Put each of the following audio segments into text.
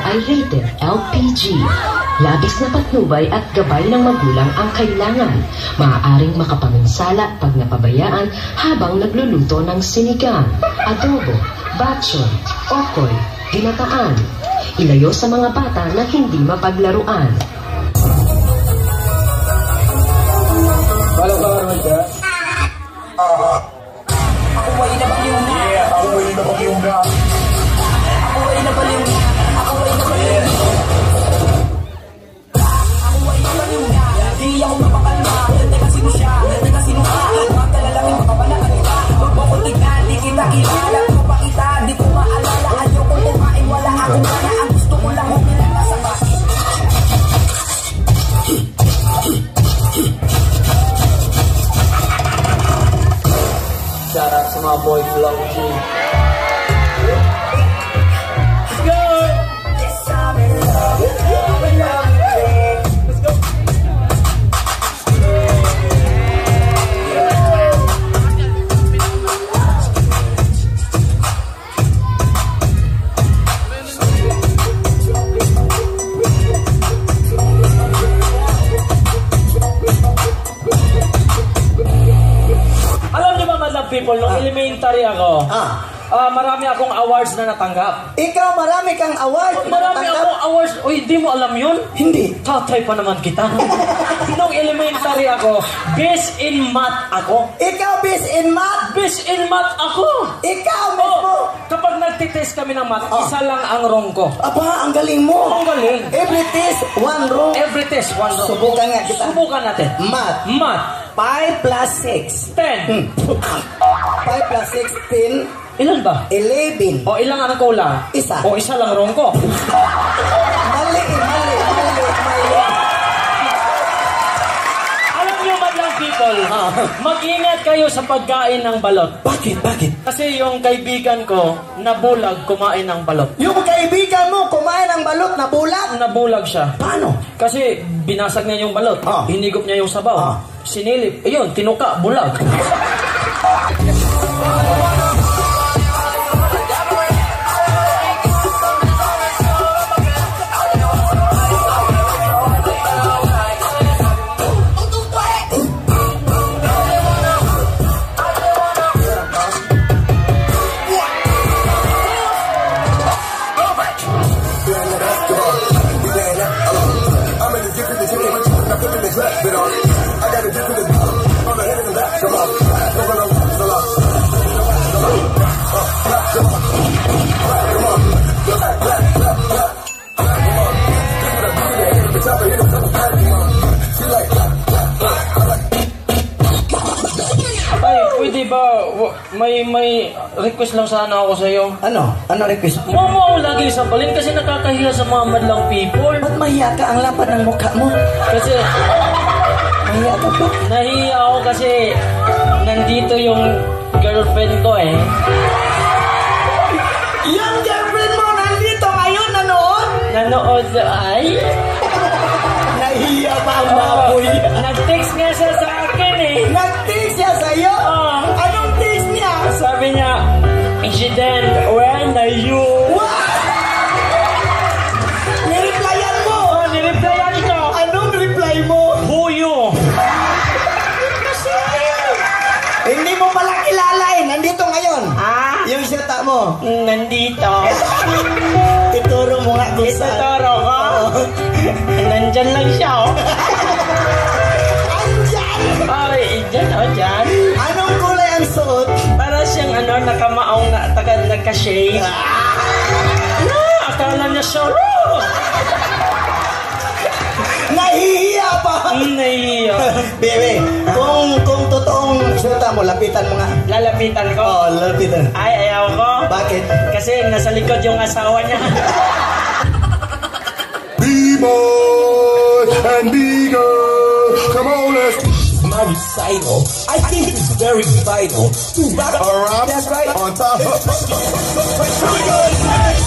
ay rated LPG. Labis na patnubay at gabay ng magulang ang kailangan. Maaaring makapaminsala pag napabayaan habang nagluluto ng sinigang, adobo, batson, okoy, ginataan. Ilayo sa mga bata na hindi mapaglaruan. Walang pangarman ka? Ako ay nabaliw na. Ako ay nabaliw na. Ako ay nabaliw na. Ako ay nabaliw na. Ako ay nabaliw na. Di ako mapakalma. Teka sino siya? Teka sino ka? Huwag ka lalangin makapanaan ka. Huwag mo ko tignan. Di kita kilala. Kung pa kita, di ko maalala. Ayokong kumain. Wala akong gana. Ang gusto ko lang humilang nasa basi. Shout out to my boy Flow G. Let's go! Yes, I'm in love with you. In love with you. Let's go! Alam niyo ba, madlang people, nung elementary ako, marami akong awards na natanggap. Ikaw, marami kang award. Marami akong awards. Uy, hindi mo alam yun? Hindi. Tatay pa naman kita. Nung elementary ako, best in math ako. Ikaw, best in math. Best in math ako. Ikaw, mismo. Kapag nagtitest kami ng math, isa lang ang wrong ko. Aba, ang galing mo. Ang galing. Every test, one wrong. Every test, one wrong. Subukan nga kita. Subukan natin. Math. Math. 5 plus 6. 10. 5 plus 6, 10. Ilan ba? 11. O ilang ang kulang? Isa. O isa lang wrong ko. Mali. Alam niyo, madlang people, mag-ingat kayo sa pagkain ng balot. Bakit? Kasi yung kaibigan ko, nabulag kumain ng balot. Yung kaibigan mo, kumain ng balot na bulag. Nabulag siya. Paano? Kasi binasag niya yung balot. Hinigop niya yung sabaw. Sinilip. Ayun, tinuka, bulag. Pwede ba, may request lang sana ako sa'yo. Ano? Ano request? Huwag mo ako lagi sampalin kasi nakakahiya sa mga madlang people. Ba't mahiya ka? Ang lapad ng mukha mo. Kasi Mahiya ka pa. nahiya ako kasi nandito yung girlfriend ko eh. Yung girlfriend mo nandito ngayon, nanood? Nanood ay. Nahiya pa ang baboy. Nag-text nga siya sa akin eh. Nag-text siya sa'yo? Anong text niya? Sabi niya, Incident, when are you? Nireplyan mo? Nireplyan ko. Anong reply mo? Who you? Hindi mo pala kilala eh. Nandito ngayon. Yung siyata mo. Nandito. Ituro mo nga kung saan. Ituturo ko. Nandyan lang siya oh. Andyan! Ay, dyan oh, dyan. Anong kulay ang suot? Para siyang nakamaong na nagka-shade. Akala niya solo. Nahihiya pa! Nahihiya. Bebe, kung totoong siyata mo, lapitan mo nga. Lalapitan ko. Oo, lapitan. Ay, ayaw ko. Bakit? Kasi nasa likod yung asawa niya. B-boy and B-girl, come on, let's... My recital, I think it's very vital to rock around. That's right. On top of... Hey!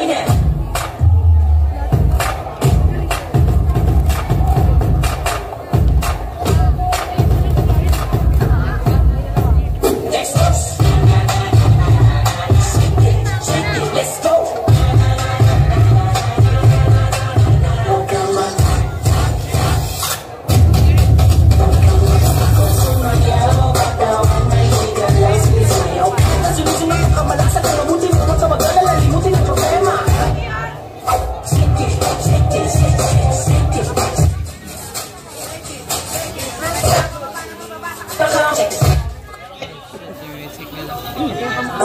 again. Next verse. Shake it, let's go.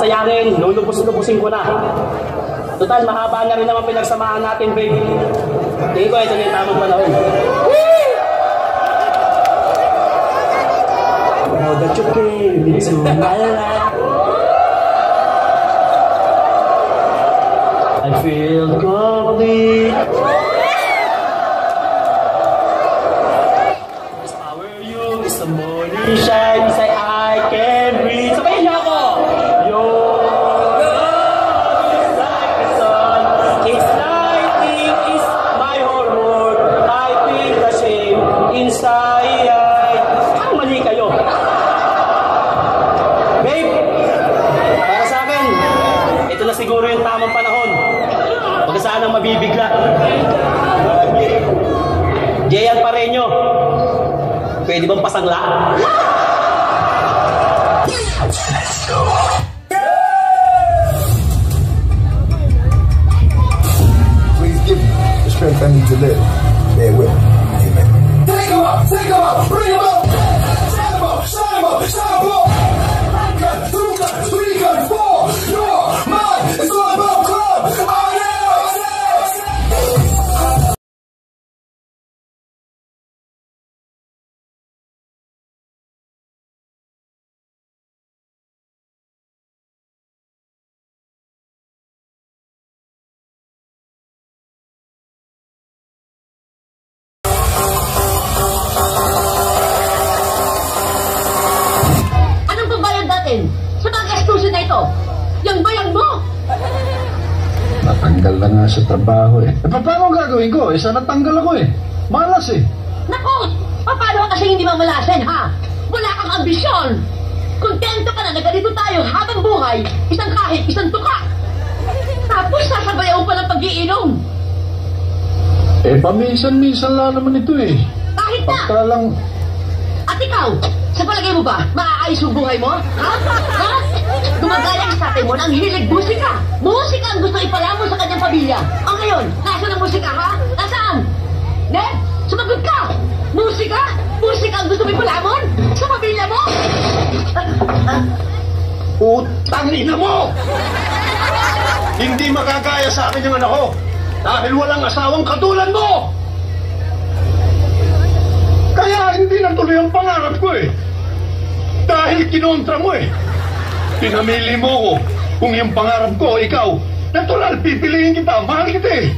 Sayarin, lulubos-lubusin ko na. Total, mahaba na rin naman pinagsamahan natin, babe. Tingin ko, ito na yung tamang panahon. Now that you came into my life, I feel complete. This power you is the morning shine, say I can breathe. Sabayin niyo ako! Ang mali kayo. Babe, para sa akin, ito na siguro yung tamang panahon. Huwag sanang mabibigla. Jayan Pareño, pwede bang pasangla? Let's go. Please give me the strength I need to live. Bear with me. Amen. Take him up, bring him up, shine him up, shine him up, shine him up. One gun, two gun, three gun, four. You're mine. It's all about club. Oh yeah. Sa mga gastusin na ito, yung bayan mo! Natanggal na nga sa trabaho eh. Paano gagawin ko? Isa natanggal ako eh. Malas eh. Nako! Paano ka kasi hindi mamalasin, ha? Wala kang ambisyon! Kontento ka na na ganito tayo habang buhay, isang kahit, isang tuka! Tapos sasabayaw pa ng pag-iinom! Eh, paminsan-minsan lang naman ito eh. Kahit na! Pagka lang... At ikaw, sa palagay mo ba, maaayos yung buhay mo? Ha? Ha? Gumagaya sa tatay mo na ang hilig musika. Musika ang gusto ipalamo sa kanyang pamilya. Ang ngayon, nasaan ang musika, ha? Nasaan? Ned, sumagot ka! Musika? Musika ang gusto mo ipalamon? Sa pamilya mo? Utang ina mo! Hindi makagaya sa akin yung anak ko dahil walang asawang katulad mo! Kaya hindi natuloy ang pangarap ko eh. Dahil kinontra mo eh. Pinamili mo ko. Kung yung pangarap ko, ikaw, natural, pipiliin kita, mahal kita eh.